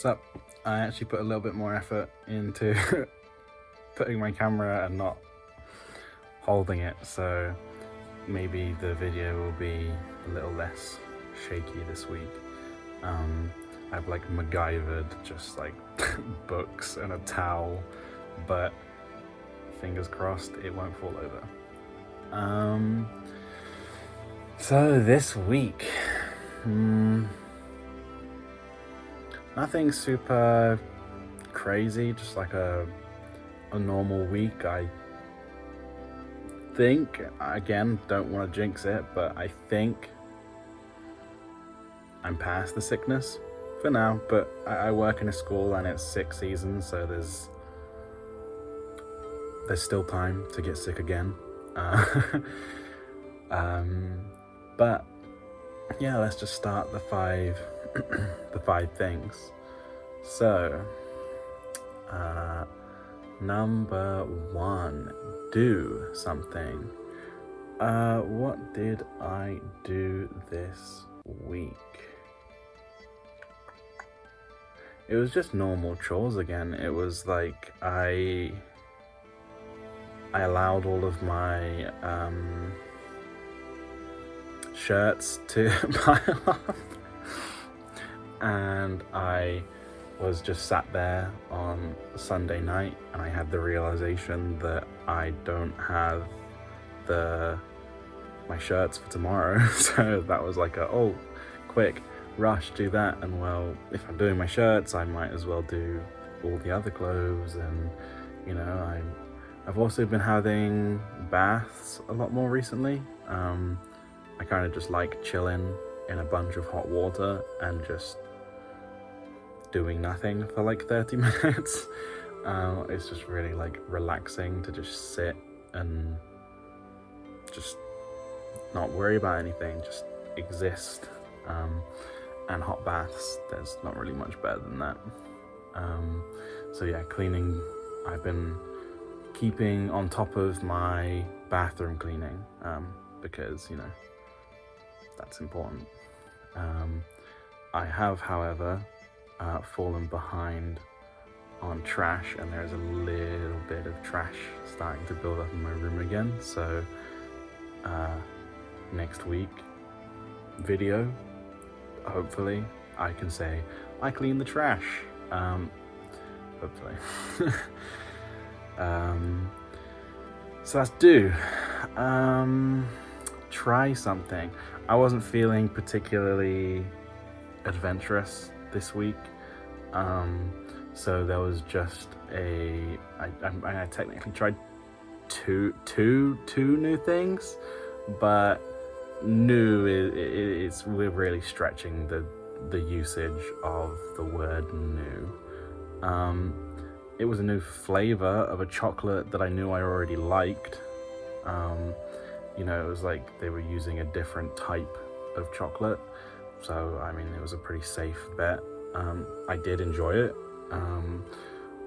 what's up? I actually put a little bit more effort into putting my camera and not holding it, so maybe the video will be a little less shaky this week. I've like MacGyvered just like books and a towel, but fingers crossed it won't fall over. So this week, nothing super crazy, just like a normal week. I think, again, don't want to jinx it, but I think I'm past the sickness for now. But I work in a school and it's sick season, so there's still time to get sick again. But yeah, let's just start the five things. So number 1, do something. What did I do this week? It was just normal chores again. It was like I allowed all of my shirts to pile up, and I was just sat there on Sunday night and I had the realization that I don't have my shirts for tomorrow. So that was like quick rush, do that. And well, if I'm doing my shirts, I might as well do all the other clothes. And you know, I've also been having baths a lot more recently. I kind of just like chilling in a bunch of hot water and just doing nothing for like 30 minutes. It's just really like relaxing to just sit and just not worry about anything, just exist. And hot baths, there's not really much better than that. So yeah, cleaning, I've been keeping on top of my bathroom cleaning, because you know, that's important. I have, however, fallen behind on trash, and there's a little bit of trash starting to build up in my room again. So next week video, hopefully I can say I cleaned the trash. Hopefully. So that's do. Try something. I wasn't feeling particularly adventurous this week, so there was just I technically tried two new things, but new we're really stretching the usage of the word new. It was a new flavor of a chocolate that I knew I already liked. You know, it was like they were using a different type of chocolate, so I mean, it was a pretty safe bet. I did enjoy it,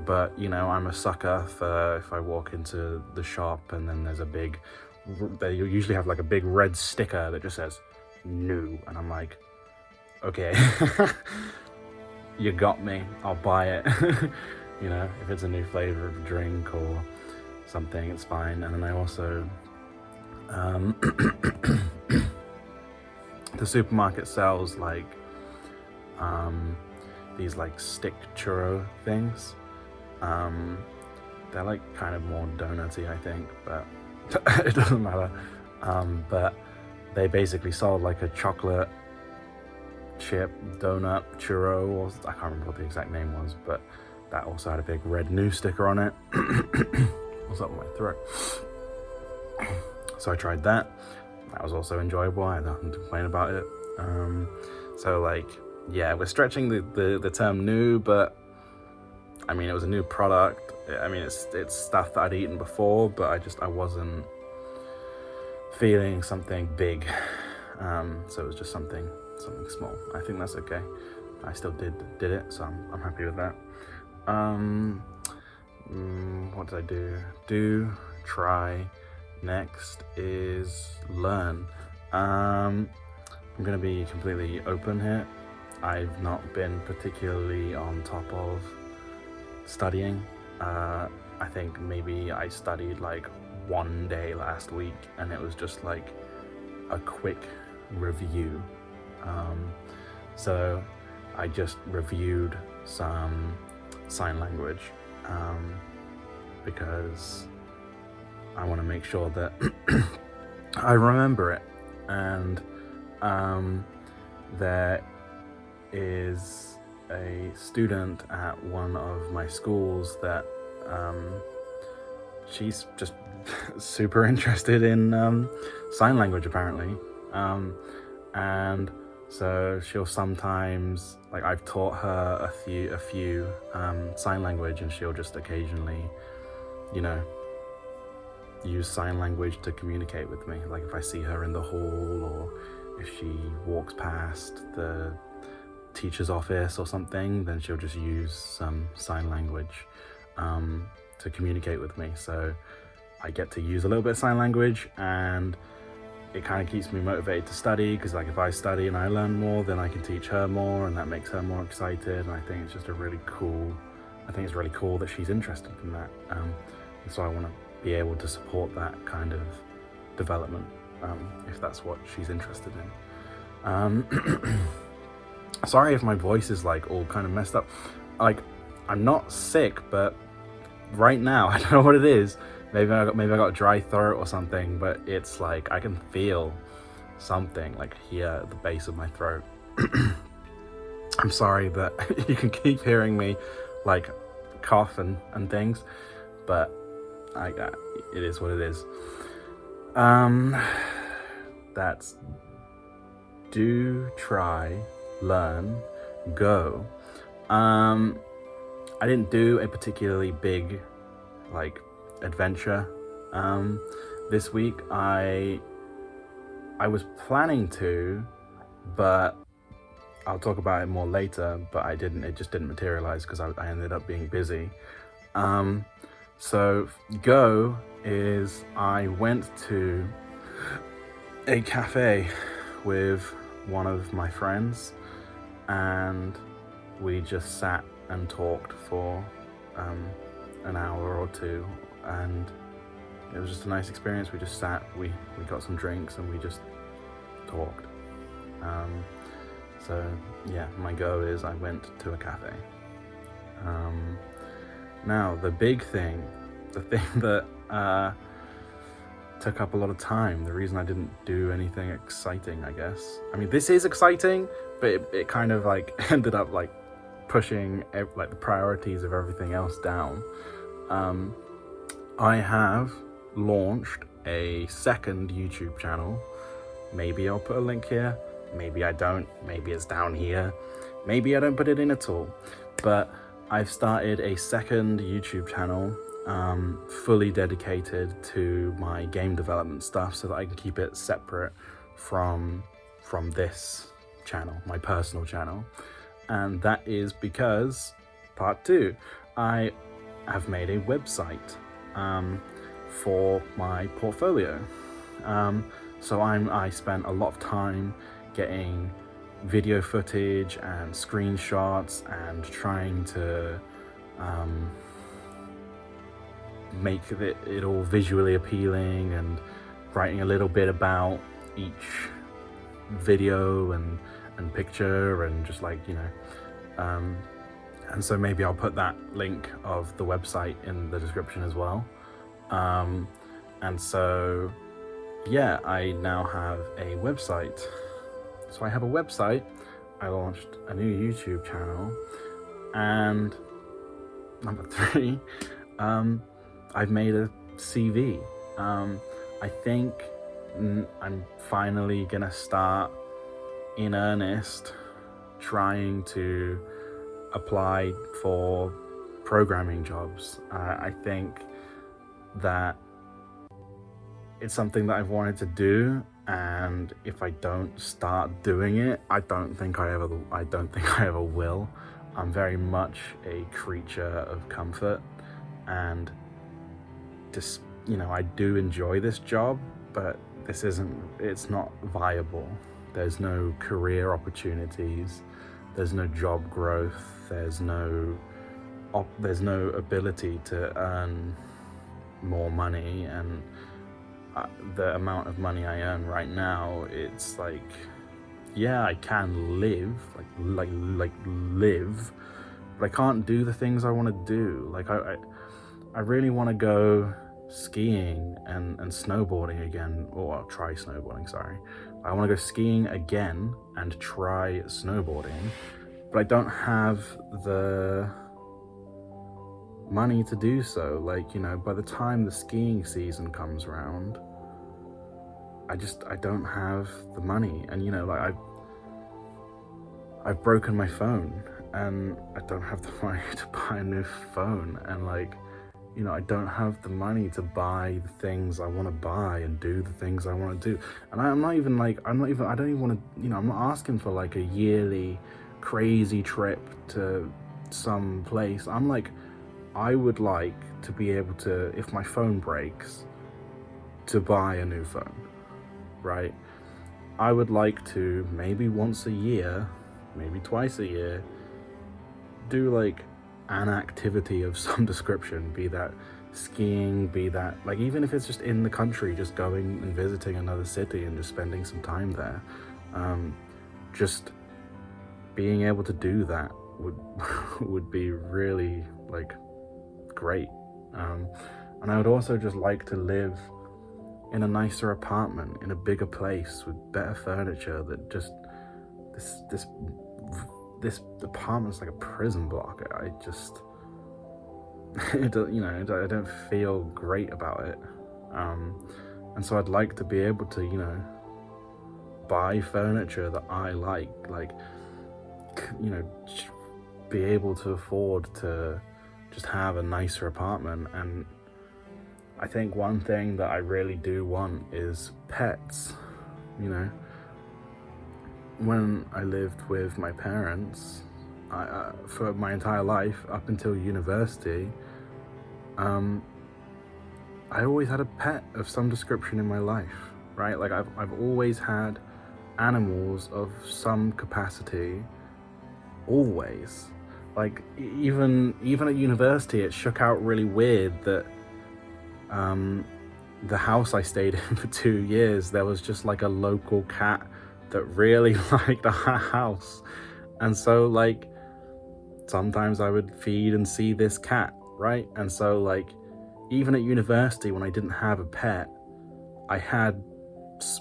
but you know, I'm a sucker for if I walk into the shop and then there's they usually have like a big red sticker that just says new, and I'm like, okay, you got me, I'll buy it. You know, if it's a new flavor of a drink or something, it's fine. And then I also the supermarket sells like these like stick churro things. They're like kind of more donutty, I think, but it doesn't matter. But they basically sold like a chocolate chip donut churro, or I can't remember what the exact name was, but that also had a big red new sticker on it. What's up with my throat? So I tried that. That was also enjoyable. I had nothing to complain about it. So like, yeah, we're stretching the term new, but I mean, it was a new product. I mean, it's stuff that I'd eaten before, but I wasn't feeling something big. So it was just something small. I think that's okay. I still did it, so I'm happy with that. What did I do? Try. Next is learn. I'm gonna be completely open here. I've not been particularly on top of studying. I think maybe I studied like one day last week, and it was just like a quick review. So I just reviewed some sign language because I want to make sure that I remember it. And there is a student at one of my schools that she's just super interested in sign language apparently, and so she'll sometimes, like, I've taught her a few sign language, and she'll just occasionally, you know, use sign language to communicate with me. Like if I see her in the hall, or if she walks past the teacher's office or something, then she'll just use some sign language to communicate with me. So I get to use a little bit of sign language, and it kind of keeps me motivated to study, because like if I study and I learn more, then I can teach her more, and that makes her more excited. And I think it's just really cool that she's interested in that, and so I want to be able to support that kind of development, if that's what she's interested in. Sorry if my voice is like all kind of messed up. Like, I'm not sick, but right now I don't know what it is. Maybe I got a dry throat or something, but it's like I can feel something like here at the base of my throat. I'm sorry that you can keep hearing me like cough and things, but it is what it is. That's do, try, learn, go. I didn't do a particularly big like adventure this week. I was planning to, but I'll talk about it more later, but I didn't. It just didn't materialize because I ended up being busy. So go is I went to a cafe with one of my friends, and we just sat and talked for an hour or two, and it was just a nice experience. We just sat, we got some drinks, and we just talked. So yeah, my go is I went to a cafe. Now the big thing, the thing that took up a lot of time, the reason I didn't do anything exciting, I guess. I mean, this is exciting, but it kind of like ended up like pushing like the priorities of everything else down. I have launched a second YouTube channel. Maybe I'll put a link here, maybe I don't, maybe it's down here, maybe I don't put it in at all. But I've started a second YouTube channel, fully dedicated to my game development stuff, so that I can keep it separate from this channel, my personal channel. And that is because, part two, I have made a website for my portfolio. So I spent a lot of time getting video footage and screenshots and trying to make it all visually appealing, and writing a little bit about each video and picture, and just like, you know, and so maybe I'll put that link of the website in the description as well. And so yeah, I now have a website. So I have a website, I launched a new YouTube channel, and number 3, I've made a CV. I think I'm finally gonna start in earnest trying to apply for programming jobs. I think that it's something that I've wanted to do, and if I don't start doing it, I don't think I ever will. I'm very much a creature of comfort, and just, you know, I do enjoy this job, but it's not viable. There's no career opportunities. there's no job growth, there's no ability to earn more money, and the amount of money I earn right now, it's like, yeah, I can live, like live, but I can't do the things I want to do. Like I really want to go skiing and snowboarding again, or try snowboarding, sorry. I want to go skiing again and try snowboarding, but I don't have the money to do so. Like, you know, by the time the skiing season comes around, I don't have the money. And, you know, like I've broken my phone and I don't have the money to buy a new phone, and like, you know, I don't have the money to buy the things I want to buy and do the things I want to do. And I don't even want to, you know, I'm not asking for like a yearly crazy trip to some place. I'm like, I would like to be able to, if my phone breaks, to buy a new phone, right? I would like to, maybe once a year, maybe twice a year, do like an activity of some description, be that skiing, be that, like, even if it's just in the country, just going and visiting another city and just spending some time there. Just being able to do that would be really, like, great. And I would also just like to live in a nicer apartment, in a bigger place with better furniture. That just this apartment's like a prison block. I just I don't feel great about it. And so I'd like to be able to, you know, buy furniture that I like, you know, be able to afford to just have a nicer apartment. And I think one thing that I really do want is pets. You know, when I lived with my parents, for my entire life up until university, I always had a pet of some description in my life, right? Like I've always had animals of some capacity, always. Like even at university, it shook out really weird that the house I stayed in for 2 years, there was just like a local cat that really liked our house. And so like sometimes I would feed and see this cat, right? And so like even at university, when I didn't have a pet, I had,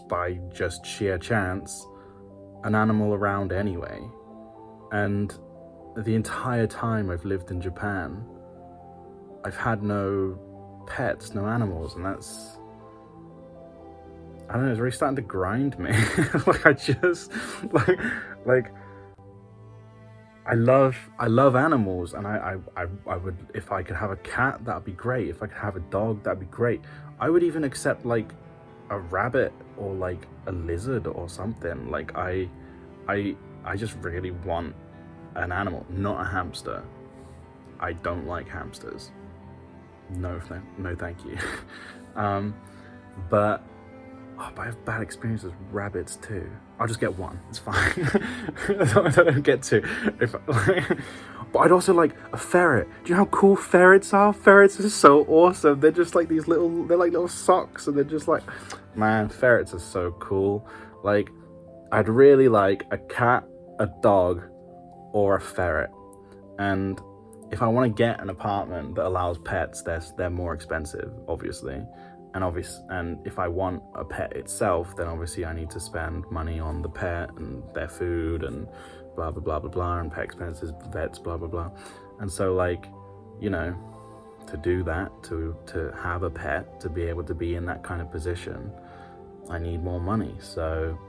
by just sheer chance, an animal around anyway. And the entire time I've lived in Japan, I've had no pets, no animals, and that's, I don't know, it's really starting to grind me. Like I just like I love animals, and I would, if I could have a cat, that'd be great. If I could have a dog, that'd be great. I would even accept like a rabbit or like a lizard or something. Like I just really want an animal, not a hamster. I don't like hamsters. No thank you. But I have bad experiences with rabbits too. I'll just get one, it's fine. I don't get two. But I'd also like a ferret. Do you know how cool ferrets are? Ferrets are so awesome. They're just like these little, they're like little socks, and they're just like, man, ferrets are so cool. Like, I'd really like a cat, a dog, or a ferret. And if I want to get an apartment that allows pets, they're more expensive, obviously. And if I want a pet itself, then obviously I need to spend money on the pet and their food and blah blah blah blah blah, and pet expenses, vets, blah blah blah. And so like, you know, to do that, to have a pet, to be able to be in that kind of position, I need more money. So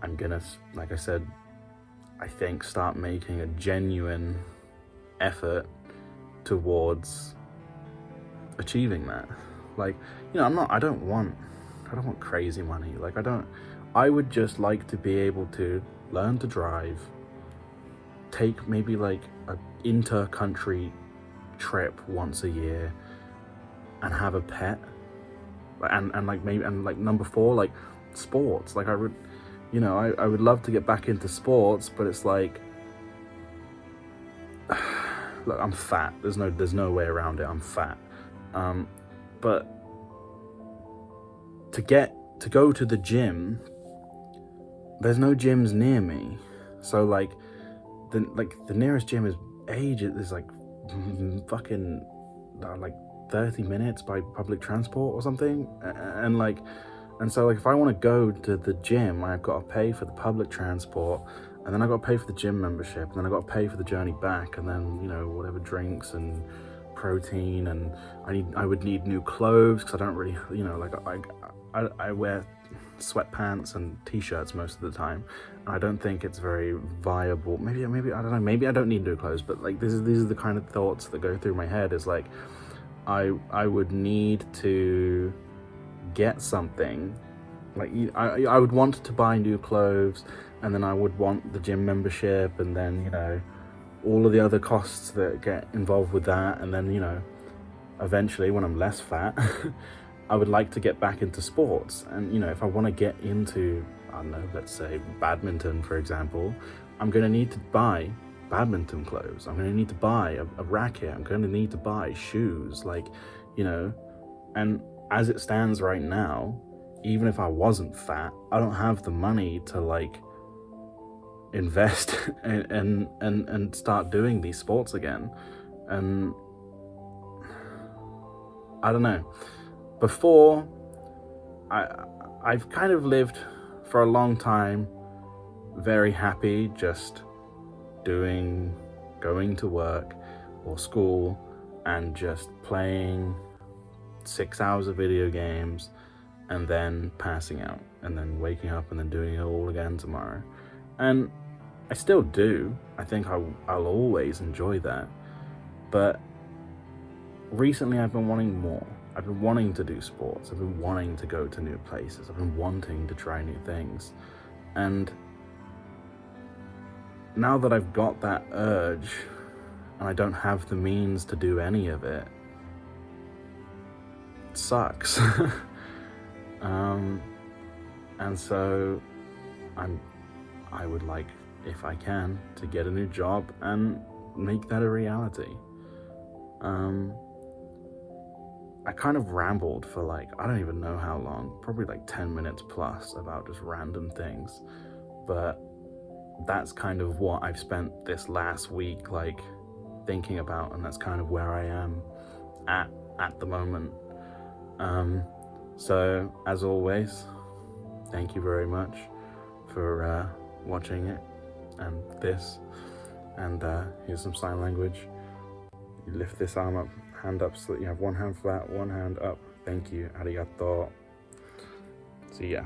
I'm gonna, like I said, I think start making a genuine effort towards achieving that. Like, you know, I don't want crazy money. Like I would just like to be able to learn to drive, take maybe like a inter-country trip once a year, and have a pet. And like maybe, and like number 4, like sports. Like I would, you know, I would love to get back into sports, but it's like look, I'm fat. There's no way around it. I'm fat. But to go to the gym, there's no gyms near me. So like the nearest gym is like fucking like 30 minutes by public transport or something. And so like if I want to go to the gym, I've got to pay for the public transport, and then I got to pay for the gym membership, and then I got to pay for the journey back, and then, you know, whatever drinks and protein, and I would need new clothes because I don't really, you know, like I wear sweatpants and t-shirts most of the time, and I don't think it's very viable. Maybe I don't know, maybe I don't need new clothes, but like these are the kind of thoughts that go through my head, is like I would need to get something, like I would want to buy new clothes, and then I would want the gym membership, and then, you know, all of the other costs that get involved with that, and then, you know, eventually when I'm less fat I would like to get back into sports. And, you know, if I want to get into, I don't know, let's say badminton, for example, I'm going to need to buy badminton clothes. I'm going to need to buy a racket. I'm going to need to buy shoes, like, you know. And as it stands right now, even if I wasn't fat, I don't have the money to like invest and start doing these sports again. And I don't know. Before, I've kind of lived for a long time very happy just going to work or school and just playing 6 hours of video games and then passing out and then waking up and then doing it all again tomorrow. And I still do. I think I'll always enjoy that. But recently I've been wanting more. I've been wanting to do sports. I've been wanting to go to new places. I've been wanting to try new things. And now that I've got that urge and I don't have the means to do any of it, it sucks. And so I would like, if I can, to get a new job and make that a reality. I kind of rambled for like, I don't even know how long, probably like 10 minutes plus about just random things. But that's kind of what I've spent this last week like thinking about, and that's kind of where I am at the moment. So as always, thank you very much for watching it and this. And here's some sign language. You lift this arm up, hand up, so that you have one hand flat, one hand up. Thank you. Arigato. See ya.